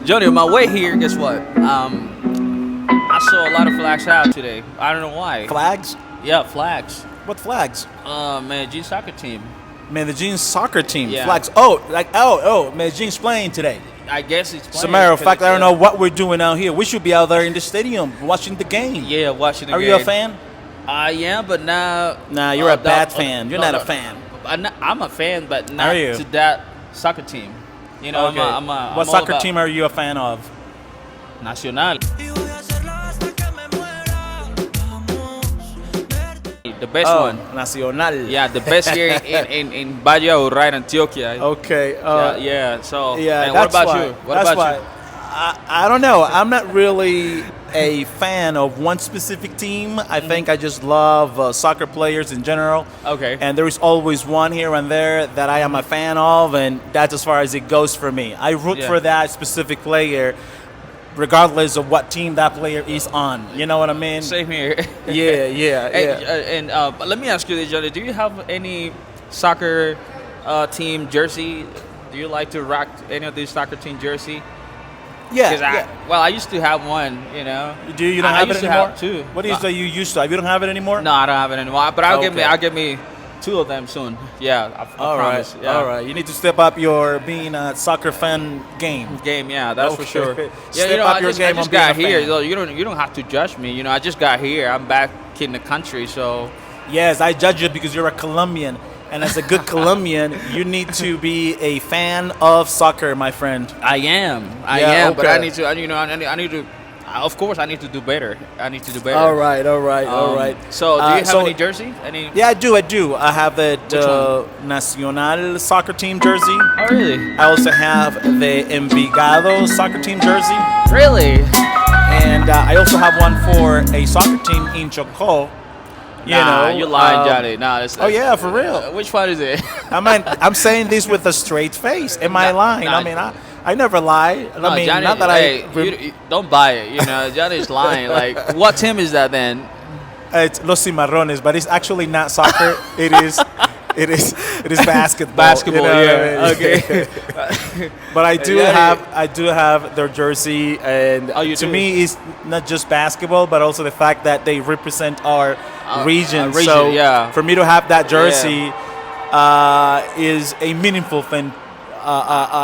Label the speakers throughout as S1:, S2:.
S1: Jhonny, on my way here, guess what? I saw a lot of flags out today. I don't know why.
S2: Flags?
S1: Yeah, flags.
S2: What flags?
S1: Medellin soccer team.
S2: Medellin soccer team.
S1: Yeah.
S2: Flags. Oh, Medellin's playing today.
S1: I guess it's playing.
S2: As a matter of fact, I don't know what we're doing out here. We should be out there in the stadium watching the game.
S1: Yeah, watching the game.
S2: Are you a fan?
S1: I am, but now.
S2: Nah, you're a bad fan. You're not a fan.
S1: I'm a fan, but not
S2: Are you?
S1: to that soccer team. You know,
S2: Okay.
S1: I'm
S2: What
S1: all
S2: soccer
S1: about
S2: team are you a fan of?
S1: Nacional. The best one.
S2: Nacional.
S1: Yeah, the best here in Valle right, Antioquia.
S2: Okay.
S1: Yeah. So,
S2: Yeah,
S1: and what
S2: that's
S1: about
S2: why.
S1: you? What
S2: That's
S1: about
S2: why.
S1: you?
S2: I don't know. I'm not really a fan of one specific team. I think I just love soccer players in general.
S1: Okay.
S2: And there is always one here and there that I am a fan of, and that's as far as it goes for me. I root
S1: Yeah.
S2: for that specific player, regardless of what team that player is on. You know what I mean?
S1: Same here.
S2: Yeah.
S1: But let me ask you this, Jhonny. Do you have any soccer team jersey? Do you like to rock any of these soccer team jersey?
S2: Yeah.
S1: I used to have one, you know.
S2: Do you don't
S1: I
S2: have it
S1: used to
S2: anymore?
S1: have two.
S2: What do you say you used to have? You don't have it anymore?
S1: No, I don't have it anymore. But I'll
S2: Okay.
S1: get me two of them soon. Yeah, I
S2: All right.
S1: promise. Yeah.
S2: All right. You need to step up your being a soccer fan game.
S1: Game, yeah, that's for
S2: Okay.
S1: sure.
S2: Step
S1: you know,
S2: up
S1: I
S2: your
S1: just,
S2: game
S1: I just
S2: on being
S1: got
S2: a
S1: here.
S2: fan.
S1: Though you don't have to judge me. You know, I just got here. I'm back in the country, so
S2: Yes, I judge you because you're a Colombian. And as a good Colombian, you need to be a fan of soccer, my friend.
S1: I am.
S2: Yeah,
S1: But I
S2: okay.
S1: need to. I need to. Of course, I need to do better. I need to do better.
S2: All right.
S1: So, do you have any jersey? Any?
S2: Yeah, I do. I have the
S1: Which
S2: Nacional soccer team jersey.
S1: Oh, really?
S2: I also have the Envigado soccer team jersey.
S1: Really?
S2: And I also have one for a soccer team in Chocó.
S1: You're lying, Jhonny. Nah, that's.
S2: Oh, yeah, for real.
S1: Which one is it?
S2: I mean, I'm saying this with a straight face. Am I lying? I mean, I never lie.
S1: No,
S2: I mean,
S1: Jhonny,
S2: not that
S1: you don't buy it. You know, Johnny's lying. Like, what team is that then?
S2: It's Los Cimarrones, but it's actually not soccer. It is basketball.
S1: Basketball,
S2: you know
S1: yeah.
S2: what I mean?
S1: Okay.
S2: But I do have their jersey, and
S1: You
S2: to
S1: do?
S2: me, it's not just basketball, but also the fact that they represent our region. So
S1: yeah.
S2: for me to have that jersey is a meaningful thing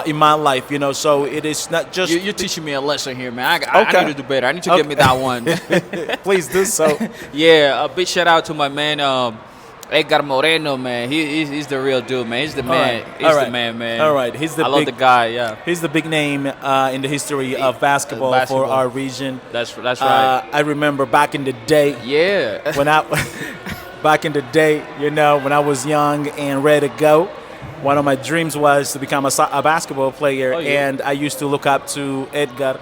S2: in my life. You know, so it is not just.
S1: You're teaching me a lesson here, man. I need to do better. I need to get me that one.
S2: Please do so.
S1: Yeah, a big shout out to my man, Edgar Moreno, man. He's the real dude, man. He's the man. He's the man, man.
S2: All right.
S1: I love the guy, yeah.
S2: He's the big name in the history of basketball for our region.
S1: That's right.
S2: I remember back in the day.
S1: Yeah.
S2: Back in the day, you know, when I was young and ready to go, one of my dreams was to become a basketball player, and I used to look up to Edgar.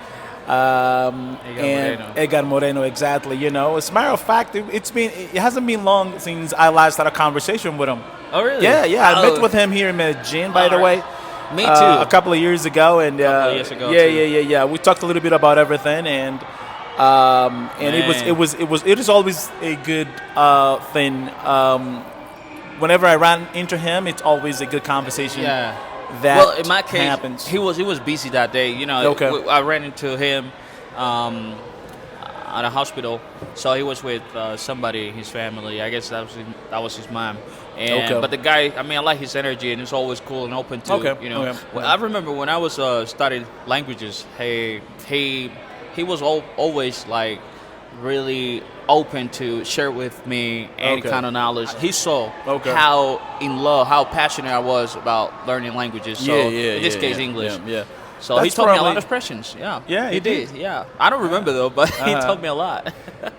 S2: Edgar Moreno, exactly. You know, as a matter of fact, it hasn't been long since I last had a conversation with him.
S1: Oh, really?
S2: Yeah. I met with him here in Medellin, by the way.
S1: Me too.
S2: A couple of years ago, and
S1: years ago,
S2: yeah. We talked a little bit about everything, and it is always a good thing. Whenever I ran into him, it's always a good conversation.
S1: Yeah.
S2: Well,
S1: in my case,
S2: happens.
S1: he was busy that day. You know,
S2: Okay.
S1: I ran into him at a hospital, so he was with somebody, his family. I guess that was his mom. And but the guy, I mean, I like his energy, and it's always cool and open to you know.
S2: Okay.
S1: Well, I remember when I was studying languages, he was always like really open to share with me any kind of knowledge. He saw how passionate I was about learning languages. So in this case, English.
S2: Yeah.
S1: So he taught me a lot of expressions. Yeah, he did. Yeah, I don't remember though, but he taught me a lot.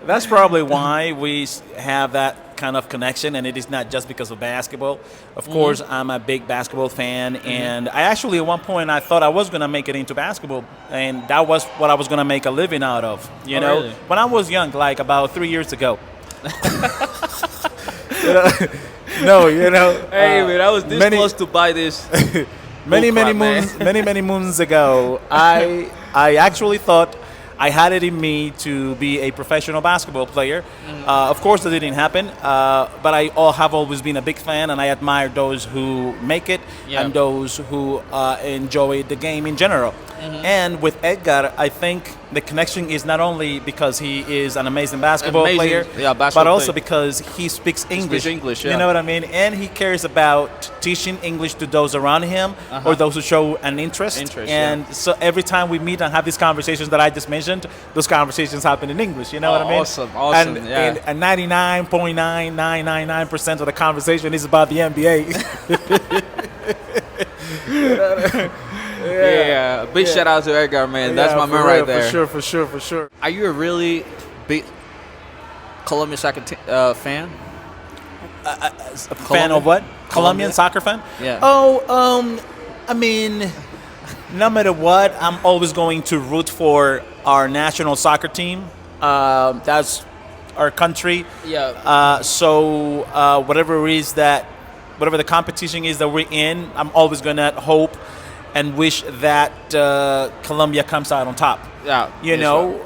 S2: That's probably why we have that kind of connection, and it is not just because of basketball. Of course, I'm a big basketball fan, and I actually at one point I thought I was going to make it into basketball, and that was what I was going to make a living out of. You know,
S1: really?
S2: when I was young, like about 3 years ago. You know.
S1: Hey man, I was this close to buy this.
S2: Many moons ago, I actually thought I had it in me to be a professional basketball player. Of course, that didn't happen, but I have always been a big fan, and I admire those who make it and those who enjoy the game in general. And with Edgar, I think the connection is not only because he is an amazing basketball player, but also because he speaks English. You know what I mean? And he cares about teaching English to those around him or those who show an interest. And so every time we meet and have these conversations that I just mentioned, those conversations happen in English. You know what I mean?
S1: Awesome.
S2: And 99.9999% of the conversation is about the NBA.
S1: Big shout out to Edgar, man. That's my man right there.
S2: For sure.
S1: Are you a really big Colombian soccer fan?
S2: A fan of what? Colombian soccer fan?
S1: Yeah.
S2: I mean, no matter what, I'm always going to root for our national soccer team. That's our country.
S1: Yeah.
S2: So whatever the competition is that we're in, I'm always gonna hope and wish that Colombia comes out on top.
S1: Yeah.
S2: You know.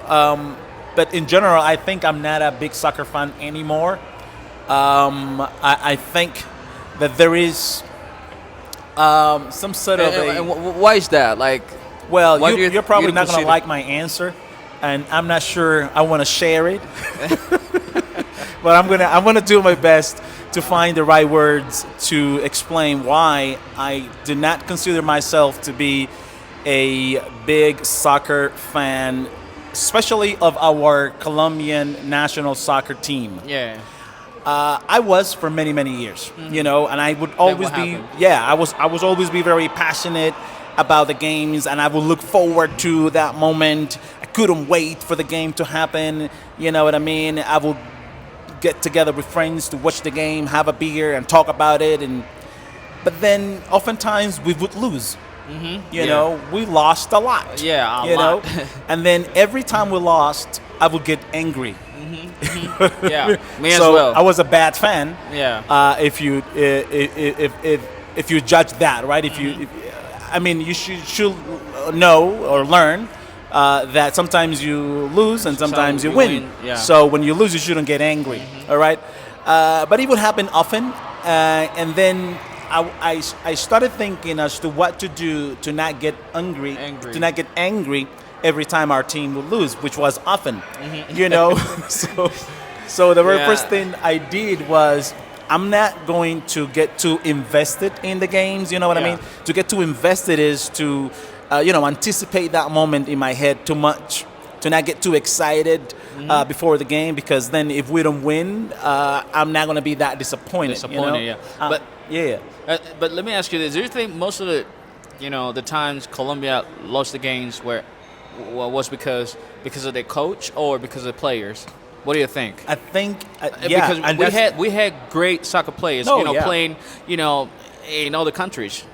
S2: But in general, I think I'm not a big soccer fan anymore. I think that there is some sort of
S1: why is that? Like,
S2: well, you're probably not going to like my answer, and I'm not sure I want to share it. But I'm gonna do my best to find the right words to explain why I do not consider myself to be a big soccer fan, especially of our Colombian national soccer team.
S1: Yeah.
S2: I was for many years, you know, and I would always I was always be very passionate about the games, and I would look forward to that moment. I couldn't wait for the game to happen. You know what I mean? I would get together with friends to watch the game, have a beer, and talk about it. But then oftentimes we would lose. You know, we lost a lot.
S1: Yeah,
S2: a lot. And then every time we lost, I would get angry.
S1: Yeah, me as
S2: so
S1: well.
S2: I was a bad fan.
S1: Yeah.
S2: If you judge that, right? I mean, you should know or learn that sometimes you lose and sometimes you win.
S1: Yeah.
S2: So when you lose, you shouldn't get angry. All right. But it would happen often, and then I started thinking as to what to do to not get angry. To not get angry every time our team would lose, which was often, you know. So the very first thing I did was, I'm not going to get too invested in the games, you know what I mean? To get too invested is to, anticipate that moment in my head too much, to not get too excited before the game, because then if we don't win, I'm not going to be that disappointed. You know?
S1: But let me ask you this. Do you think most of the times Colombia lost the games was because of their coach or because of the players? What do you think?
S2: I think
S1: because we had great soccer players, playing, in other countries,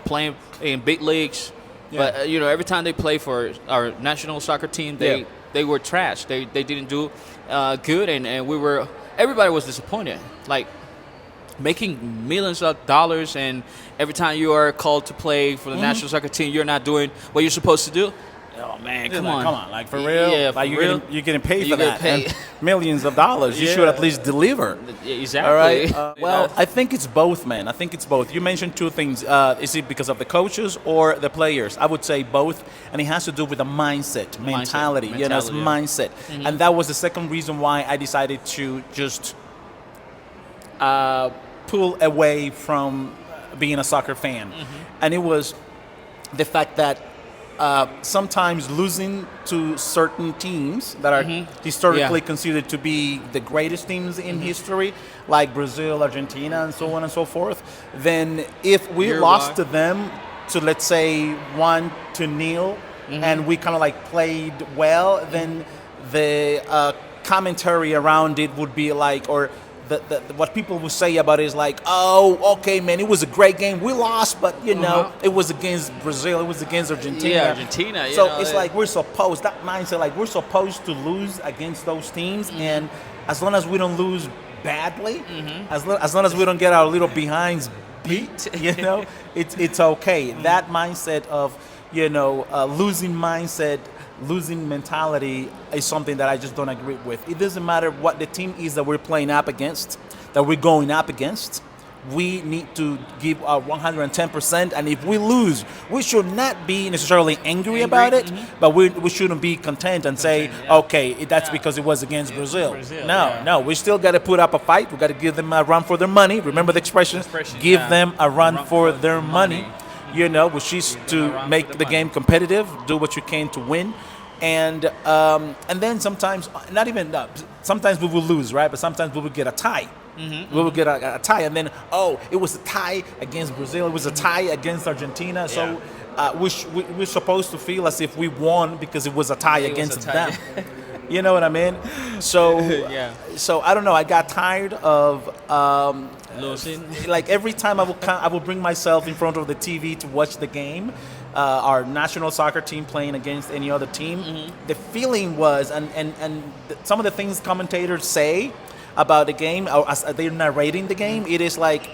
S1: playing in big leagues. But every time they play for our national soccer team, they were trash. They didn't do good, and everybody was disappointed. Like, making millions of dollars, and every time you are called to play for the national soccer team, you're not doing what you're supposed to do. Oh man, come on! Like, for real?
S2: Yeah, like you're getting paid for that. And millions of dollars. You should at least deliver.
S1: Exactly.
S2: All right. Well, I think it's both, man. I think it's both. You mentioned two things. Is it because of the coaches or the players? I would say both, and it has to do with the mentality. It's mindset. And that was the second reason why I decided to just pull away from being a soccer fan, and it was the fact that sometimes losing to certain teams that are historically considered to be the greatest teams in history, like Brazil, Argentina, and so on and so forth, then if we lost to them to, let's say, 1-0, and we kind of like played well, then the commentary around it would be like, or what people would say about it is like, oh, okay, man, it was a great game. We lost, but, it was against Brazil. It was against Argentina.
S1: Yeah, Argentina.
S2: So it's like we're supposed to lose against those teams. And as long as we don't lose badly, as long as we don't get our little behinds beat, it's okay. That mindset of, losing mindset losing mentality is something that I just don't agree with. It doesn't matter what the team is that we're playing up against, that we're going up against. We need to give our 110%, and if we lose, we should not be necessarily angry about it, but we shouldn't be content and say, okay, that's because it was against Brazil. No, we still got to put up a fight. We got to give them a run for their money. Remember the expression? Give them a run for their money. You know, which is to make the game competitive, do what you can to win. And then sometimes, not even sometimes we will lose, right? But sometimes we will get a tie. We will get a tie, and then it was a tie against Brazil. It was a tie against Argentina. So we're supposed to feel as if we won because it was a tie against them. You know what I mean? So so I don't know. I got tired of
S1: losing.
S2: Like every time I will bring myself in front of the TV to watch the game. Our national soccer team playing against any other team. The feeling was, and some of the things commentators say about the game, or as they're narrating the game, it is like,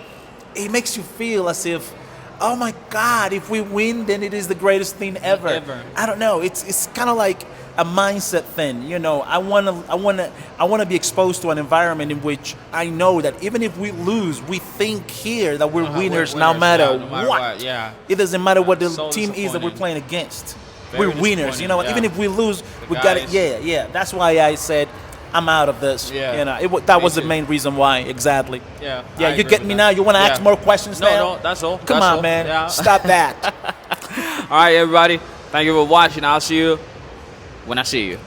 S2: it makes you feel as if, oh my God, if we win, then it is the greatest thing ever. I don't know. It's kind of like a mindset thing. You know, I wanna be exposed to an environment in which I know that even if we lose, we think here that we're winners no matter what. It doesn't matter what the team is that we're playing against. We're winners. You know, even if we lose, we got it. Yeah. That's why I said, I'm out of this. You know, that was the main reason why. Exactly. Yeah. You get me now. You want to ask more questions now?
S1: No, that's all.
S2: Come on, man. Stop that.
S1: All right, everybody. Thank you for watching. I'll see you when I see you.